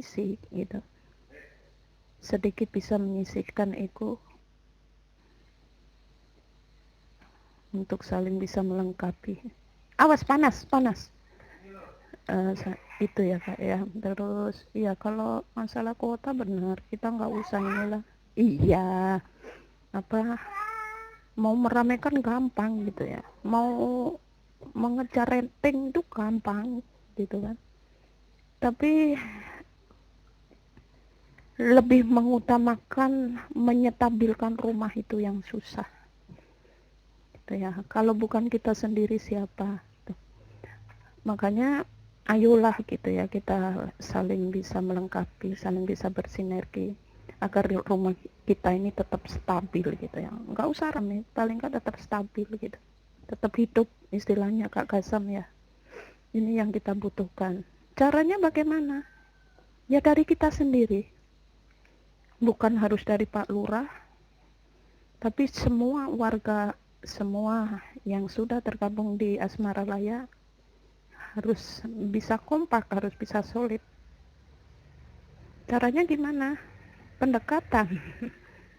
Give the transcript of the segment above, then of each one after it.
fisik gitu, sedikit bisa menyisihkan ego untuk saling bisa melengkapi. Awas, panas itu ya Kak ya. Terus ya kalau masalah kuota benar, kita nggak usah inilah. Iya, apa, mau meramaikan gampang gitu ya, mau mengejar rating itu gampang gitu kan, tapi lebih mengutamakan menyetabilkan rumah itu yang susah gitu ya. Kalau bukan kita sendiri siapa tuh. Makanya ayolah gitu ya, kita saling bisa melengkapi, saling bisa bersinergi agar rumah kita ini tetap stabil gitu ya. Nggak usah rame, paling kan tetap stabil gitu, tetap hidup istilahnya Kak Kasam ya. Ini yang kita butuhkan. Caranya bagaimana? Ya dari kita sendiri, bukan harus dari Pak Lurah, tapi semua warga, semua yang sudah tergabung di Asmara Laya harus bisa kompak, harus bisa solid. Caranya gimana? Pendekatan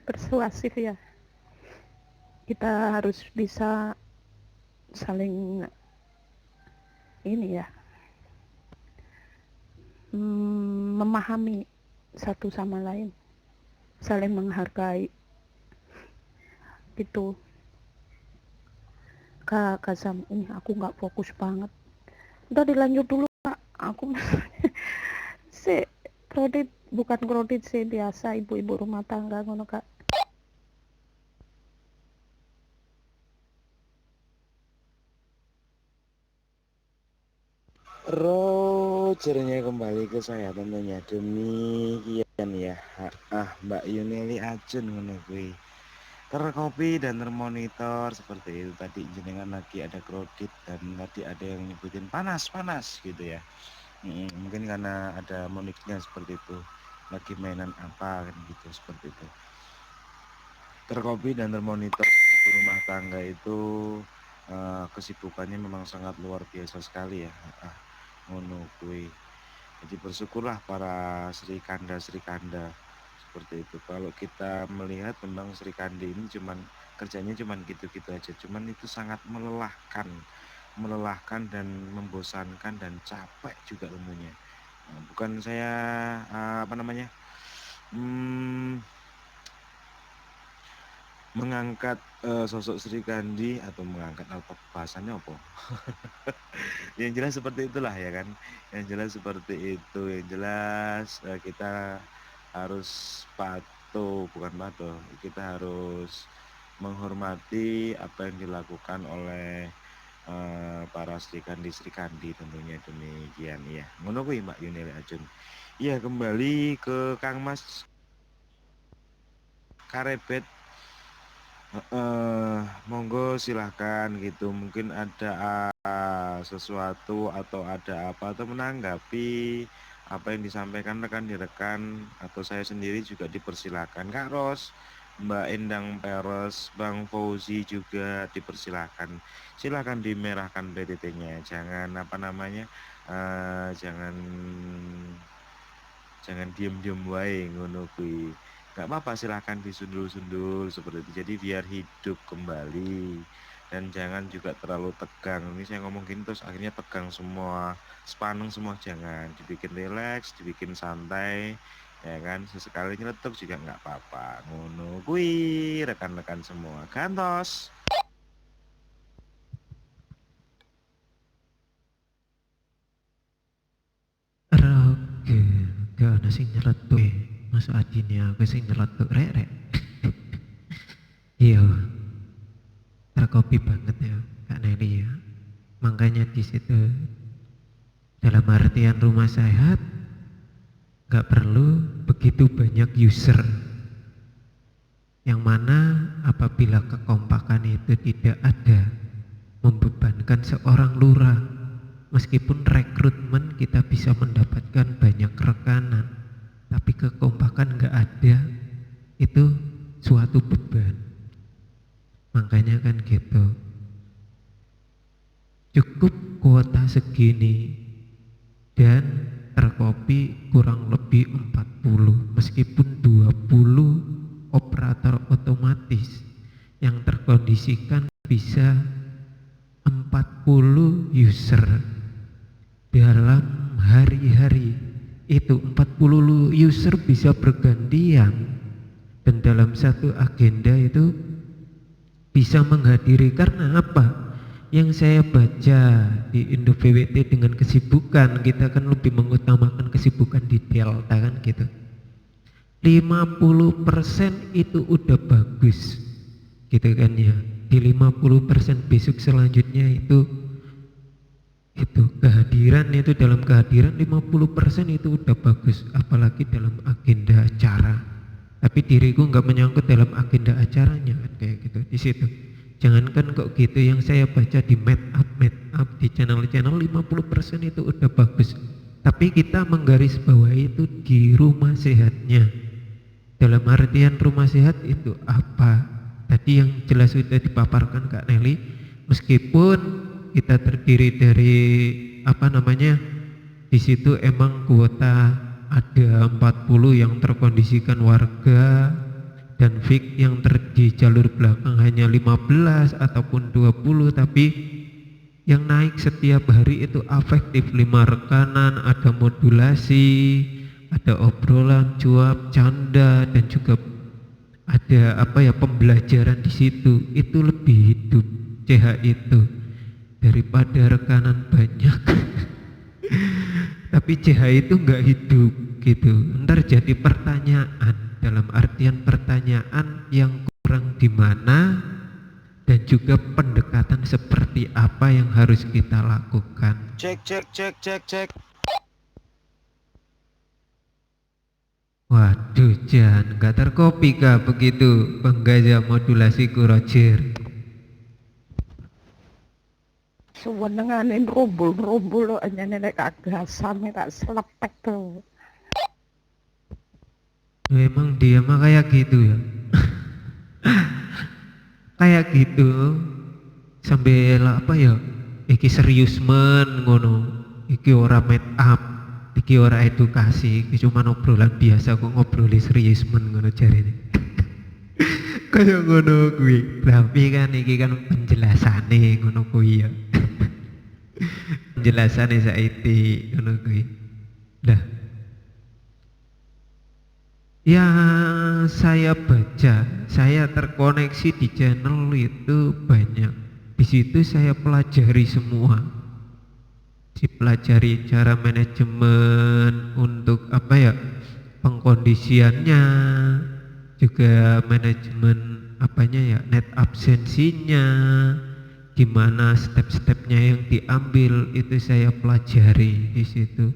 persuasif ya. Kita harus bisa saling ini ya, memahami satu sama lain, saling menghargai gitu. Kak Kasam, ini aku nggak fokus banget. Udah dilanjut dulu Kak. Aku si kredit, bukan kredit sih, biasa ibu-ibu rumah tangga ngono Kak. Rogernya kembali ke saya tentunya demikian ya. Mbak Yuneli Ajun ngono kuwi. Terkopi dan termonitor seperti itu tadi, jenengan lagi ada kredit dan tadi ada yang nyebutin panas gitu ya. Mungkin karena ada moniknya seperti itu, lagi mainan apa kan gitu, seperti itu. Terkopi dan termonitor rumah tangga itu kesibukannya memang sangat luar biasa sekali ya. Ngono kuwi. Jadi bersyukurlah para Sri Kanda seperti itu. Kalau kita melihat memang Sri Kandi ini kerjanya cuman gitu-gitu aja, cuman itu sangat melelahkan dan membosankan dan capek juga tentunya. Bukan saya apa namanya mengangkat sosok Sri Kandi atau mengangkat apa bahasannya apa yang jelas seperti itulah ya kan, yang jelas seperti itu, yang jelas kita harus kita harus menghormati apa yang dilakukan oleh para Sri Kandi tentunya demikian ya. Ngono kuwi Mbak Yunil Ajun. Iya, kembali ke Kang Mas Karebet. Monggo silahkan gitu, mungkin ada sesuatu atau ada apa atau menanggapi apa yang disampaikan rekan-rekan atau saya sendiri juga dipersilakan. Kak Ros, Mbak Endang Peres, Bang Fauzi juga dipersilakan. Silakan dimerahkan PTT-nya, jangan apa namanya, jangan diem-diem wae ngono kuwi. Gak apa-apa, silahkan disundul-sundul seperti itu. Jadi biar hidup kembali dan jangan juga terlalu tegang. Ini saya ngomong gini terus akhirnya tegang semua, sepaneng semua, jangan. Dibikin relax, dibikin santai, ya kan. Sesekali nyeletuk juga nggak apa-apa. Ngono kuwi rekan-rekan semua. Gantos. Oke, gak ada sing nyeletuk. Mas Adine aku sing nyeletuk rek. Iya, terkopi banget ya Kak Nelly ya. Makanya di situ dalam artian rumah sehat gak perlu begitu banyak user, yang mana apabila kekompakan itu tidak ada, membebankan seorang lurah. Meskipun rekrutmen kita bisa mendapatkan banyak rekanan, tapi kekompakan gak ada, itu suatu beban. Makanya kan gitu, cukup kuota segini dan terkopi kurang lebih lebih 40, meskipun 20 operator otomatis yang terkondisikan bisa 40 user dalam hari-hari. Itu 40 user bisa bergantian, dan dalam satu agenda itu bisa menghadiri. Karena apa? Yang saya baca di Indo PWT dengan kesibukan, kita kan lebih mengutamakan kesibukan di Delta kan gitu. 50% itu udah bagus gitu kan ya. Di 50% besok selanjutnya itu kehadiran, itu dalam kehadiran 50% itu udah bagus, apalagi dalam agenda acara. Tapi diriku nggak menyangkut dalam agenda acaranya kan, kayak gitu di situ. Jangankan kok gitu, yang saya baca di meet up di channel-channel 50% itu udah bagus. Tapi kita menggarisbawahi itu di rumah sehatnya. Dalam artian rumah sehat itu apa? Tadi yang jelas sudah dipaparkan Kak Nelly, meskipun kita terdiri dari di situ emang kuota ada 40 yang terkondisikan warga, dan fix yang di jalur belakang hanya 15 ataupun 20, tapi yang naik setiap hari itu afektif 5 rekanan, ada modulasi, ada obrolan, cuap, canda, dan juga ada pembelajaran di situ. Itu lebih hidup CH itu daripada rekanan banyak. Tapi CH itu nggak hidup gitu. Ntar jadi pertanyaan, dalam artian pertanyaan yang kurang di mana, dan juga pendekatan seperti apa yang harus kita lakukan. Cek. Waduh, jangan nggak terkopi kah begitu penggaja modulasiku Roger. Sewenenganin rumbul-rumbul aja nenek kagasan tak selepek tuh. Memang dia mah kayak gitu ya. Kayak gitu sambil iki serius men ngono, iki ora meet up, iki ora edukasi, iki cuma obrolan biasa kok ngobroli serius men ngono jarene. Kayak ngono kuwi. Tapi kan iki kan penjelasane ngono kuwi ya. Penjelasane saiki ngono kuwi. Dah. Yang saya baca, saya terkoneksi di channel itu banyak. Di situ saya pelajari semua. Dipelajari cara manajemen untuk pengkondisiannya, juga manajemen net absensinya, gimana step-stepnya yang diambil, itu saya pelajari di situ.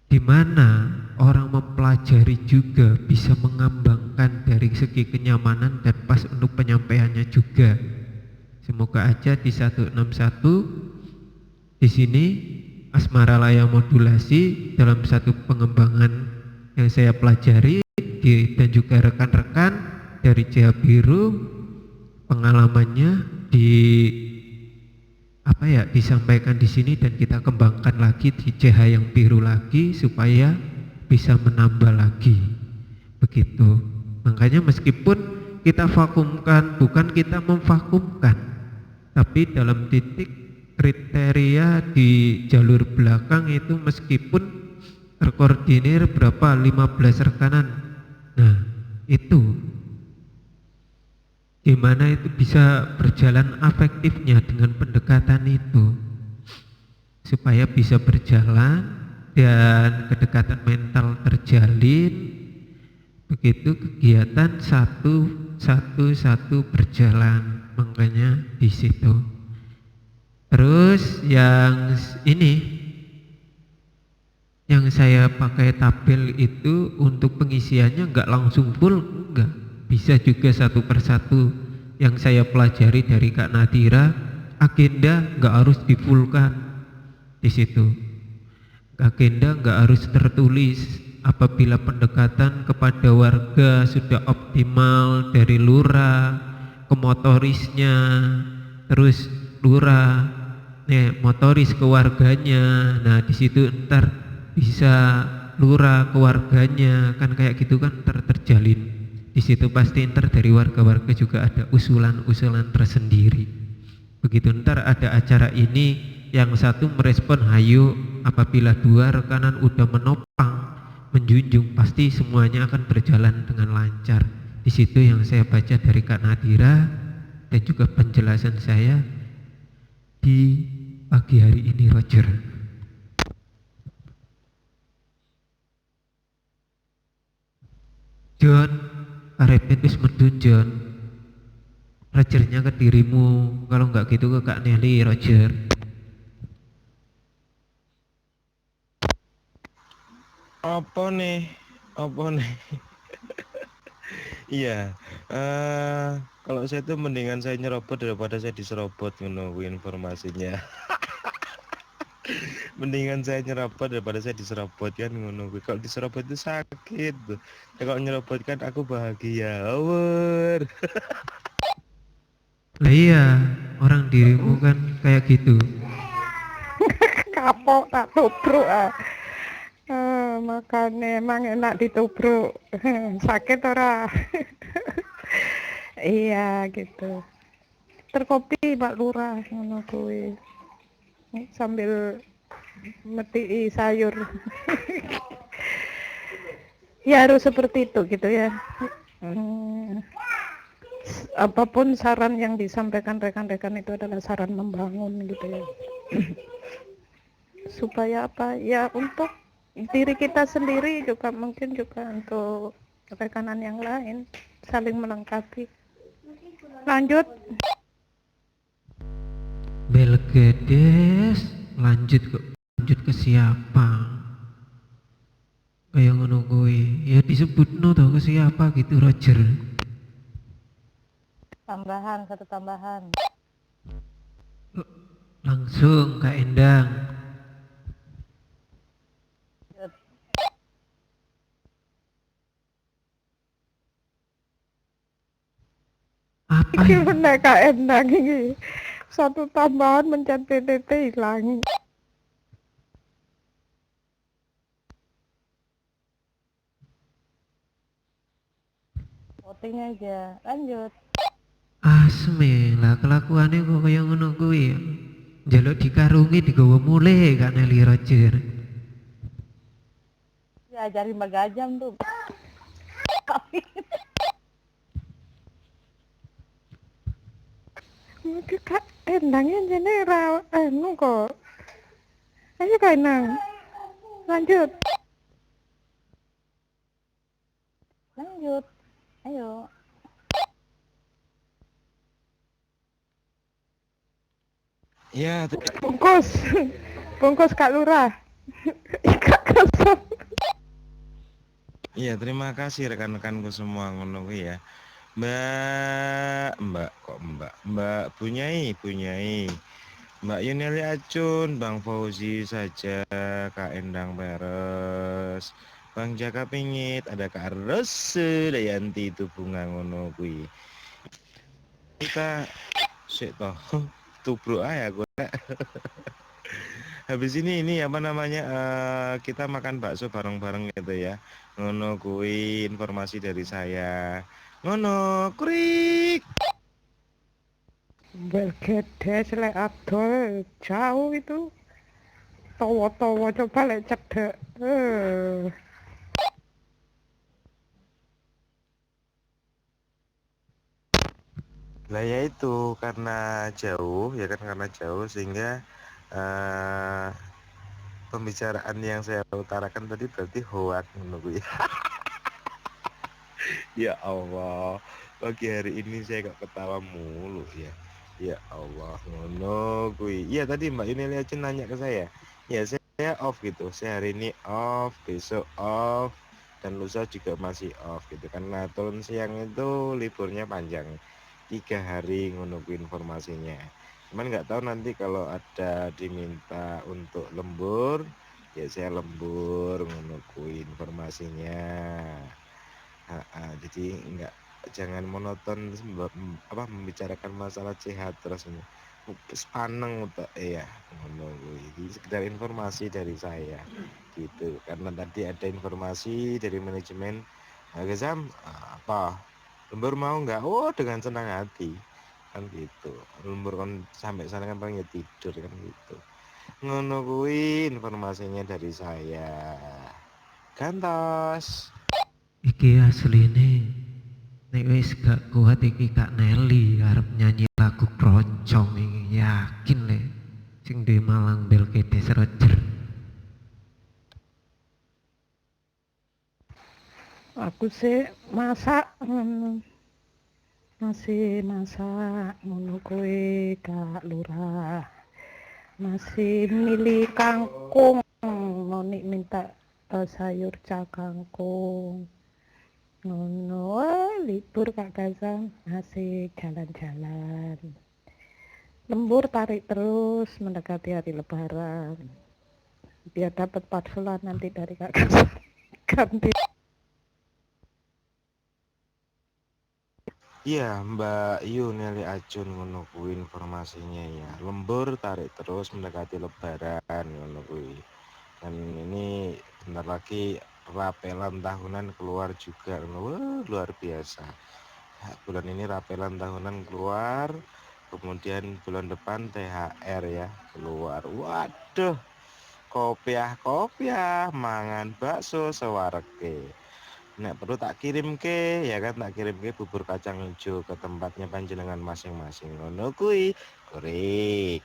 Dimana orang mempelajari juga bisa mengembangkan dari segi kenyamanan dan pas untuk penyampaiannya juga. Semoga aja di 161 di sini Asmara Layang Modulasi dalam satu pengembangan yang saya pelajari dan juga rekan-rekan dari CH Biru, pengalamannya disampaikan di sini dan kita kembangkan lagi di CH yang biru lagi supaya bisa menambah lagi. Begitu. Makanya meskipun kita vakumkan, bukan kita memvakumkan, tapi dalam titik kriteria di jalur belakang itu meskipun terkoordinir berapa 15 rekanan. Nah, itu gimana itu bisa berjalan efektifnya dengan pendekatan itu supaya bisa berjalan dan kedekatan mental terjalin. Begitu kegiatan satu berjalan. Makanya di situ. Terus yang ini yang saya pakai tabel itu untuk pengisiannya enggak langsung full, enggak. Bisa juga satu persatu yang saya pelajari dari Kak Nadira, agenda nggak harus difulkan di situ. Agenda nggak harus tertulis. Apabila pendekatan kepada warga sudah optimal dari lurah ke motorisnya, terus lurah motoris ke warganya. Nah di situ ntar bisa lurah, keluarganya, kan kayak gitu kan terjalin. Di situ pasti ntar dari warga-warga juga ada usulan-usulan tersendiri. Begitu ntar ada acara ini, yang satu merespon hayu, apabila dua rekanan udah menopang, menjunjung, pasti semuanya akan berjalan dengan lancar. Di situ yang saya baca dari Kak Nadira dan juga penjelasan saya di pagi hari ini, Roger. John, arepin wis medun John. Rogernya ke dirimu, kalau nggak gitu ke Kak Nelly, Roger. Apa nih? Apa nih? Iya, kalau saya tuh mendingan saya nyerobot daripada saya diserobot menunggu informasinya. Mendingan saya nyerobot daripada saya diserobot kan menunggu. Kalau diserobot itu sakit tuh. Ya, kalau nyerobot kan aku bahagia. Awur. Lah iya, orang dirimu kan kayak gitu. Kapok tak tubruk makanya emang enak ditubruk. Sakit ora. Iya gitu. Terkopi Pak Lurah ngono kuwi. Sambil metii sayur. Ya harus seperti itu gitu ya. Apapun saran yang disampaikan rekan-rekan itu adalah saran membangun gitu ya. Supaya apa ya, untuk diri kita sendiri juga, mungkin juga untuk rekanan yang lain, saling melengkapi. Lanjut. Belgedes, lanjut ke siapa? Kayak ngono kuwi. Ya disebutno to ke siapa gitu, Roger. Satu tambahan. Langsung Kak Endang. Apa Iki ya? bener Kak Endang iki. Satu tambahan mencet PTT hilang. Voting aja. Lanjut. Asme lah kelakuannya kok kayak ngono kuwi ya. Njaluk dikarungi digawa mule Kak Nelly, Roger. Ya ajarin bagajam tuh. Mungkin Kak Endangnya jane ra anu kok. Ayo Kak Endang. Lanjut. Lanjut. Ayo. Ya, Bungkus. Bungkus Kak Lurah. Kak kosong. iya, terima kasih rekan-rekanku semua ngono kuwi ya. Mbak Bunyai, Mbak Yuneli Acun, Bang Fauzi saja, Kak Endang Peres, Bang Jaka Pingit, ada Kak Rose Dayanti itu bunga ngono kuwi. Kita sik toh tubruk aja gue. Habis ini apa namanya, kita makan bakso bareng-bareng gitu ya. Ngono kuwi informasi dari saya. Ngono, krik. Belgedes lek adol jauh itu. Towo-towo coba lek cedek. Lah ya itu karena jauh ya kan, karena jauh sehingga pembicaraan yang saya utarakan tadi berarti hoak ngono kuwi. Ya Allah, pagi hari ini saya kok ketawa mulu ya. Ya Allah, ngono kuwi. Iya tadi Mbak Yuneli aja nanya ke saya. Ya saya off gitu. Saya hari ini off, besok off, dan lusa juga masih off gitu. Karena turun siang itu liburnya panjang. 3 hari ngono kuwi informasinya. Cuman nggak tahu nanti kalau ada diminta untuk lembur, ya saya lembur ngono kuwi informasinya. Jadi jangan monoton membicarakan masalah sehat terus. sepaneng tok ya ngono kuwi. Iki sekedar informasi dari saya gitu. Karena tadi ada informasi dari manajemen Gazam apa lembur mau nggak? Oh dengan senang hati kan gitu. Lembur kan sampai sana kan paling ya tidur kan gitu. Ngono kuwi informasinya dari saya. Gantos. Iki asline nek wis gak kuat iki Kak Nelly arep nyanyi lagu Kroncong iki yakin le sing di Malang Belkedes Roger. Aku sih masak masih masak ngono kuwi Kak Lurah. Masih milih kangkung, Monik minta sayur kangkung. Ngono, libur Kak Gazam, asik jalan-jalan. Lembur tarik terus mendekati hari Lebaran. Biar dapat parcelan nanti dari Kak Gazam. Ganti. Iya Mbak Yu Nelly Acun ngono kuwi informasinya ya. Lembur tarik terus mendekati Lebaran ngono kuwi. Dan ini bentar lagi rapelan tahunan keluar juga. Wah, luar biasa. Bulan ini rapelan tahunan keluar, kemudian bulan depan THR ya keluar. Waduh, kopiah mangan bakso sewareke. Nek perlu tak kirim ke, ya kan tak kirim ke bubur kacang hijau ke tempatnya panjenengan masing-masing. Ngono kuwi, korek.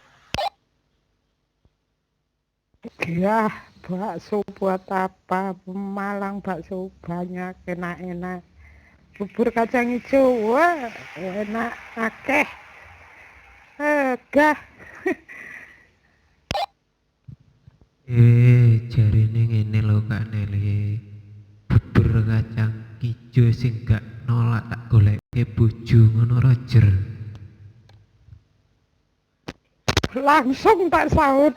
Ya, bakso buat apa? Malang bakso banyak, enak-enak. Bubur kacang hijau, wah, enak, akeh. Gah. Jarine ngene lho Kak Nelly. Bubur kacang ijo sing gak nolak tak goleke bojo ngono Roger. Langsung tak sahut.